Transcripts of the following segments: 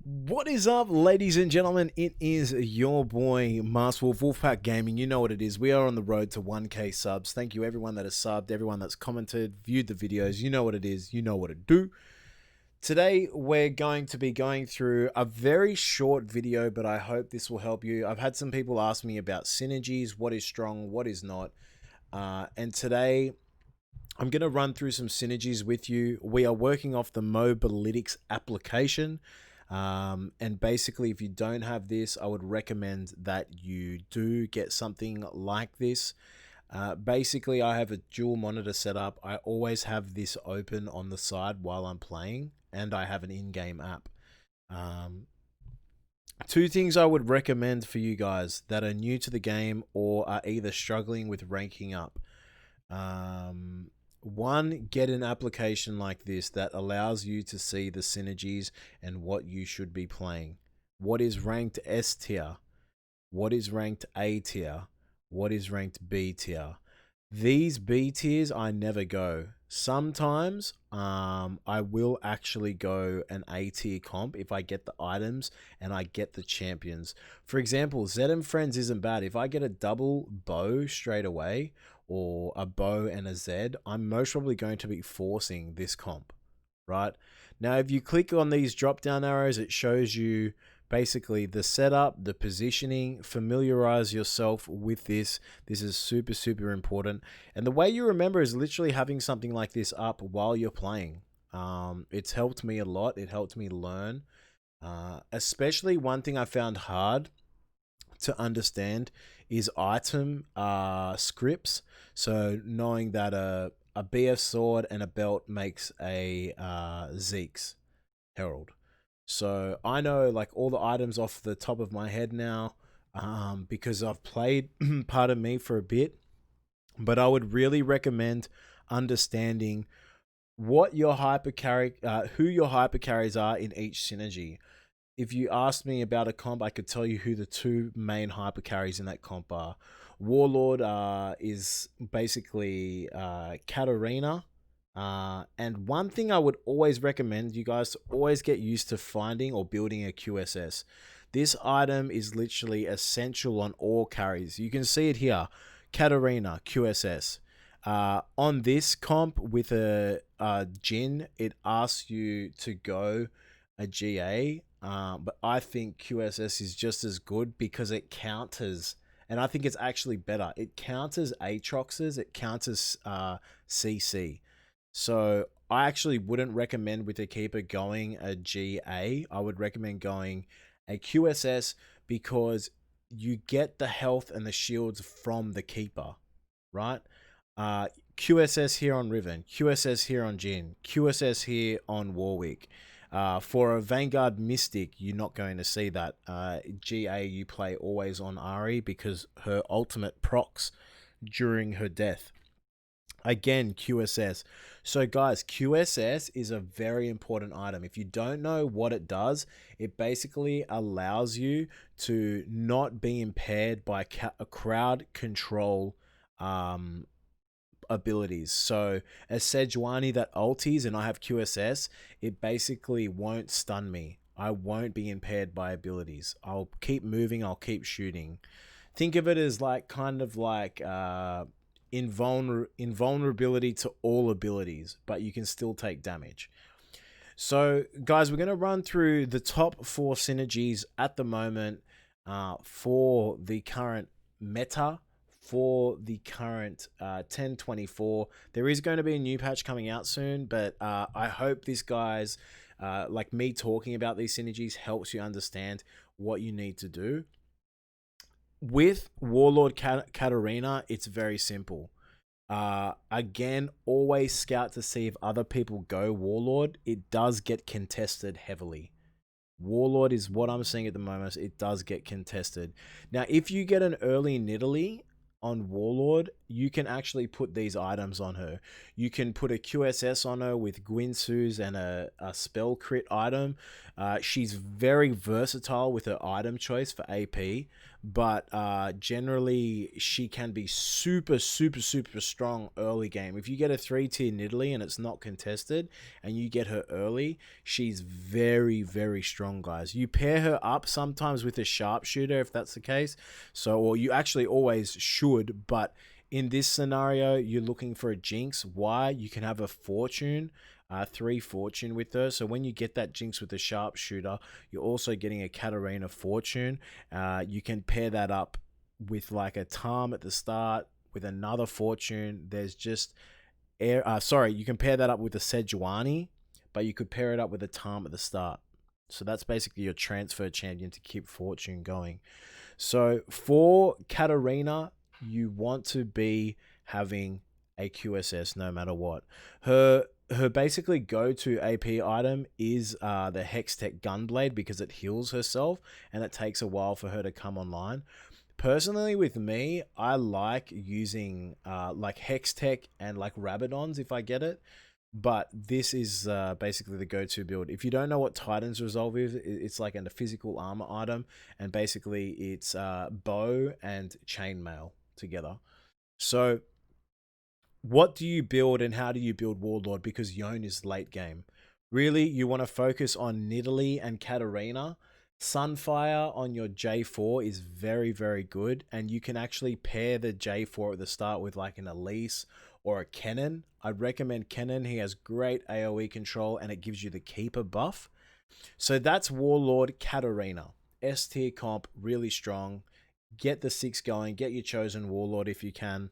What is up, ladies and gentlemen? It is your boy, Master Wolf, Wolfpack Gaming. You know what it is. We are on the road to 1K subs. Thank you, everyone that has subbed, everyone that's commented, viewed the videos. You know what it is. You know what to do. Today, we're going to be going through a very short video, but I hope this will help you. I've had some people ask me about synergies, what is strong, what is not. And today, I'm going to run through some synergies with you. We are working off the Mobalytics application. And basically, if you don't have this, I would recommend that you do get something like this. Basically, I have a dual monitor setup. I always have this open on the side while I'm playing, and I have an in-game app. Two things I would recommend for you guys that are new to the game or are either struggling with ranking up. One, get an application like this that allows you to see the synergies and what you should be playing. What is ranked S tier? What is ranked A tier? What is ranked B tier? These B tiers I never go. Sometimes I will actually go an A tier comp if I get the items and I get the champions. For example, ZM Friends isn't bad. If I get a double bow straight away or a bow and a Z, I'm most probably going to be forcing this comp, right? Now, if you click on these drop down arrows, it shows you basically the setup, the positioning. Familiarize yourself with this. This is super, super important. And the way you remember is literally having something like this up while you're playing. It's helped me a lot. It helped me learn. Especially one thing I found hard to understand is item scripts. So knowing that a BF sword and a belt makes a Zeke's Herald. So I know like all the items off the top of my head now, because I've played Pardon Me for a bit. But I would really recommend understanding what your hyper carry, who your hyper carries are in each synergy. If you asked me about a comp, I could tell you who the two main hyper carries in that comp are. Warlord is basically Katarina. And one thing I would always recommend you guys to always get used to finding or building a QSS. This item is literally essential on all carries. You can see it here. Katarina, QSS. On this comp with a Jin, it asks you to go a GA, but I think QSS is just as good because it counters, and I think it's actually better. It counters Aatroxes, it counters CC. So I actually wouldn't recommend with a keeper going a GA. I would recommend going a QSS because you get the health and the shields from the keeper, right? QSS here on Riven, QSS here on Jin, QSS here on Warwick. For a Vanguard Mystic, you're not going to see that. GA, you play always on Ari because her ultimate procs during her death. Again, QSS. So guys, QSS is a very important item. If you don't know what it does, it basically allows you to not be impaired by a crowd control abilities. So as Sejuani that ulties and I have QSS, it basically won't stun me. I won't be impaired by abilities. I'll keep moving, I'll keep shooting. Think of it as like kind of like invulnerability to all abilities, but you can still take damage. So guys, we're going to run through the top 4 synergies at the moment for the current meta, for the current 1024. There is going to be a new patch coming out soon, but I hope this guys, like me talking about these synergies, helps you understand what you need to do. With Warlord Katarina, it's very simple. Again, always scout to see if other people go Warlord. It does get contested heavily. Warlord is what I'm seeing at the moment. It does get contested. Now, if you get an early Nidalee, on Warlord, you can actually put these items on her. You can put a QSS on her with Gwinsu's and a spell crit item. She's very versatile with her item choice for AP, but generally she can be super, super, super strong early game. If you get a 3-tier Nidalee and it's not contested and you get her early, she's very, very strong, guys. You pair her up sometimes with a sharpshooter if that's the case. So, or you actually always should, but in this scenario, you're looking for a Jinx. Why? You can have a Fortune, 3 Fortune with her. So when you get that Jinx with the sharpshooter, you're also getting a Katarina Fortune. You can pair that up with like a Tarm at the start with another Fortune. There's just sorry, you can pair that up with a Sejuani, but you could pair it up with a Tarm at the start. So that's basically your transfer champion to keep Fortune going. So for Katarina, you want to be having a QSS no matter what. Her basically go-to AP item is the Hextech Gunblade because it heals herself and it takes a while for her to come online. Personally, with me, I like using like Hextech and like Rabadons if I get it. But this is basically the go-to build. If you don't know what Titan's Resolve is, it's like a physical armor item, and basically it's bow and chainmail together. So what do you build and how do you build Warlord? Because Yone is late game. Really, you want to focus on Nidalee and Katarina. Sunfire on your J4 is very, very good. And you can actually pair the J4 at the start with like an Elise or a Kennen. I'd recommend Kennen. He has great AoE control and it gives you the Keeper buff. So that's Warlord Katarina. S tier comp, really strong. Get the 6 going. Get your chosen Warlord if you can.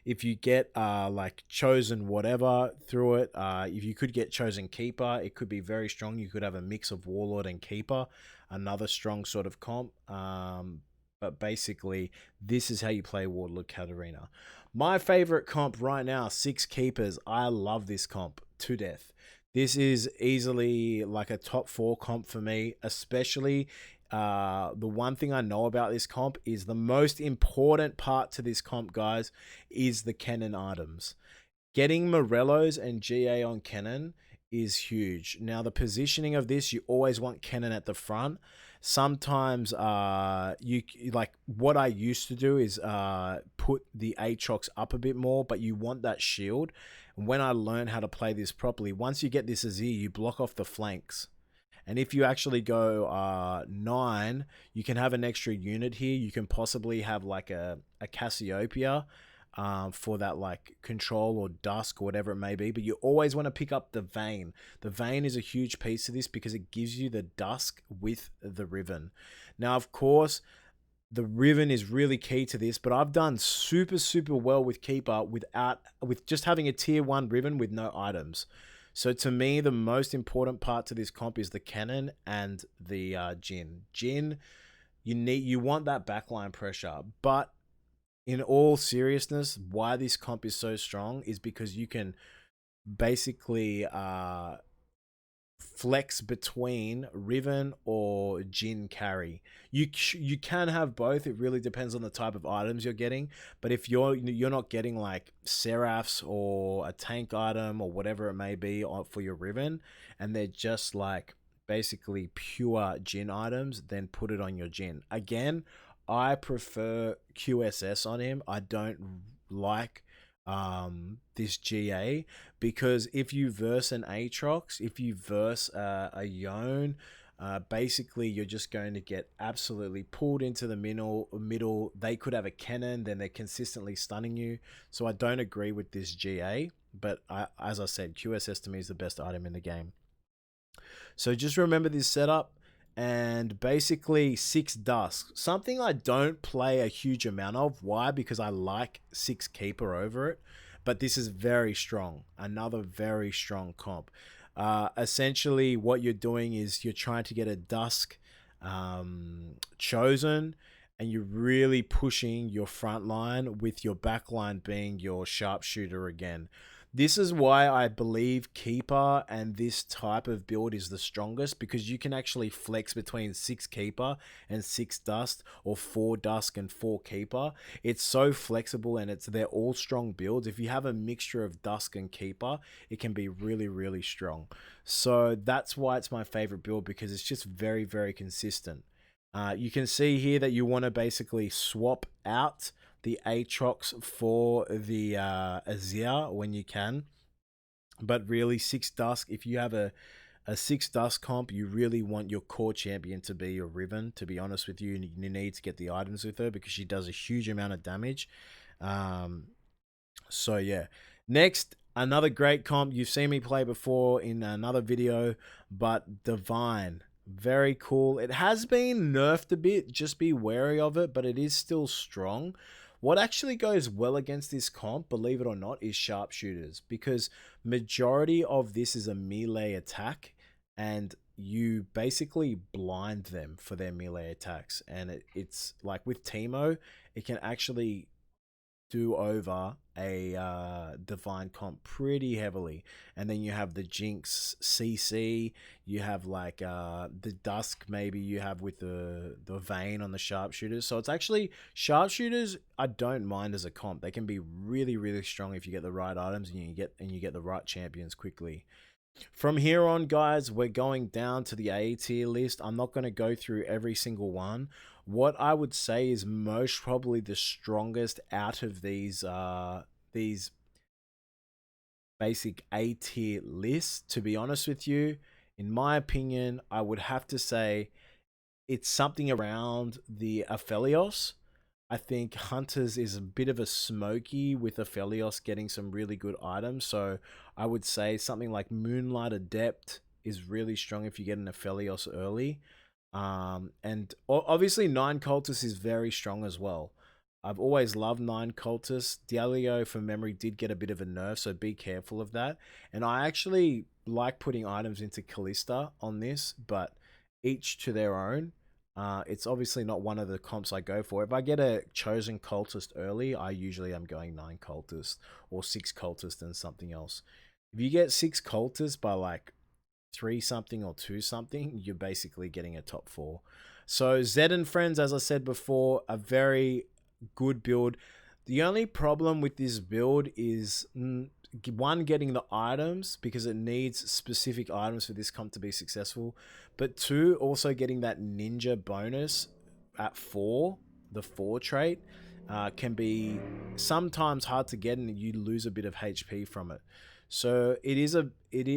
If you get like chosen whatever through it, if you could get chosen Keeper, it could be very strong. You could have a mix of Warlord and Keeper, another strong sort of comp. But basically, this is how you play Warlord Katarina. My favorite comp right now, 6 Keepers. I love this comp to death. This is easily like a top 4 comp for me, especially the one thing I know about this comp is the most important part to this comp, guys, is the Kennen items. Getting Morellos and GA on Kennen is huge. Now, the positioning of this, you always want Kennen at the front. Sometimes, you like what I used to do is put the Aatrox up a bit more, but you want that shield. And when I learned how to play this properly, once you get this Azir, you block off the flanks. And if you actually go 9, you can have an extra unit here. You can possibly have like a Cassiopeia for that like control or dusk or whatever it may be. But you always want to pick up the Vayne. The Vayne is a huge piece of this because it gives you the dusk with the Riven. Now, of course, the Riven is really key to this, but I've done super, super well with Keeper with just having a tier 1 Riven with no items. So to me, the most important part to this comp is the Kennen and the Jhin. Jhin, you want that backline pressure, but in all seriousness, why this comp is so strong is because you can basically flex between Riven or Jhin carry. You can have both. It really depends on the type of items you're getting. But if you're not getting like Seraphs or a tank item or whatever it may be for your Riven, and they're just like basically pure Jhin items, then put it on your Jhin. Again, I prefer QSS on him. I don't like this GA, because if you verse an Aatrox, if you verse a Yone, basically you're just going to get absolutely pulled into the middle. They could have a Kennen, then they're consistently stunning you. So I don't agree with this GA, but as I said, QSS to me is the best item in the game. So just remember this setup. And basically 6 Dusk. Something I don't play a huge amount of. Why? Because I like 6 Keeper over it. But this is very strong. Another very strong comp. Essentially, what you're doing is you're trying to get a Dusk chosen. And you're really pushing your front line with your back line being your sharpshooter again. This is why I believe Keeper and this type of build is the strongest, because you can actually flex between 6 Keeper and 6 Dust, or 4 Dusk and 4 Keeper. It's so flexible, and they're all strong builds. If you have a mixture of Dusk and Keeper, it can be really, really strong. So that's why it's my favorite build, because it's just very, very consistent. You can see here that you want to basically swap out the Aatrox for the Azir when you can. But really, 6 Dusk, if you have a 6 Dusk comp, you really want your core champion to be your Riven, to be honest with you. You need to get the items with her because she does a huge amount of damage. So yeah. Next, another great comp. You've seen me play before in another video, but Divine. Very cool. It has been nerfed a bit. Just be wary of it, but it is still strong. What actually goes well against this comp, believe it or not, is sharpshooters, because majority of this is a melee attack, and you basically blind them for their melee attacks. And it's like with Teemo, it can actually do over a divine comp pretty heavily. And then you have the Jinx CC, you have like the Dusk, maybe you have with the Vayne on the sharpshooters. So it's actually, sharpshooters I don't mind as a comp. They can be really, really strong if you get the right items and you get the right champions quickly. From here on, guys, we're going down to the A tier list. I'm not going to go through every single one. What I would say is most probably the strongest out of these basic A tier lists, to be honest with you. In my opinion, I would have to say it's something around the Aphelios. I think Hunters is a bit of a smoky, with Aphelios getting some really good items. So I would say something like Moonlight Adept is really strong if you get an Aphelios early. And obviously 9 Cultists is very strong as well. I've always loved 9 Cultists. Dialio, from memory, did get a bit of a nerf, so be careful of that. And I actually like putting items into Callista on this, but each to their own. It's obviously not one of the comps I go for. If I get a chosen cultist early, I usually am going 9 cultist or 6 cultist and something else. If you get 6 cultists by like 3 something or 2 something, you're basically getting a top 4. So Zed and Friends, as I said before, a very good build. The only problem with this build is one, getting the items, because it needs specific items for this comp to be successful, but 2, also getting that ninja bonus at 4, the 4 trait, can be sometimes hard to get, and you lose a bit of HP from it. So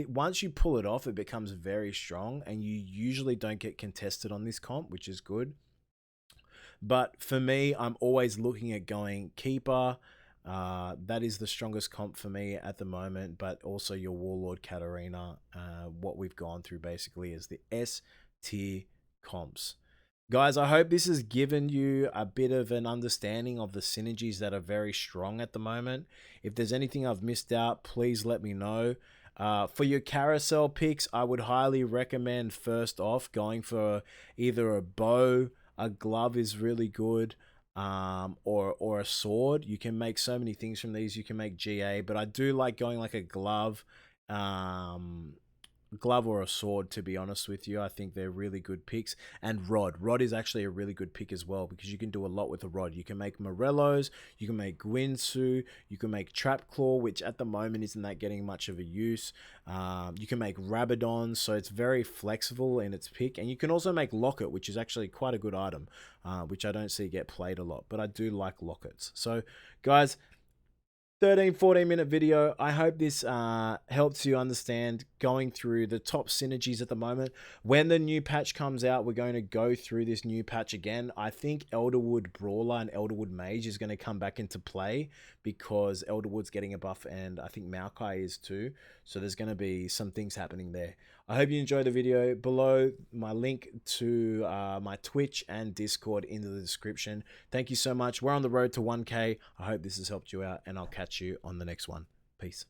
once you pull it off, it becomes very strong, and you usually don't get contested on this comp, which is good. But for me, I'm always looking at going Keeper. That is the strongest comp for me at the moment, but also your Warlord Katarina. What we've gone through basically is the S tier comps. Guys, I hope this has given you a bit of an understanding of the synergies that are very strong at the moment. If there's anything I've missed out, please let me know. For your carousel picks, I would highly recommend, first off, going for either a bow, a glove is really good, or a sword. You can make so many things from these. You can make GA, but I do like going like a glove, or a sword, to be honest with you. I think they're really good picks. And rod is actually a really good pick as well, because you can do a lot with a rod. You can make Morellos, you can make Gwynsu, you can make Trapclaw, which at the moment isn't that getting much of a use. You can make Rabadons, so it's very flexible in its pick. And you can also make Locket, which is actually quite a good item, which I don't see get played a lot, but I do like Lockets. So guys, 13-14 minute video. I hope this helps you understand going through the top synergies at the moment. When the new patch comes out, we're going to go through this new patch again. I think Elderwood Brawler and Elderwood Mage is going to come back into play, because Elderwood's getting a buff, and I think Maokai is too. So there's going to be some things happening there. I hope you enjoyed the video. Below, my link to my Twitch and Discord in the description. Thank you so much. We're on the road to 1K. I hope this has helped you out, and I'll catch you on the next one. Peace.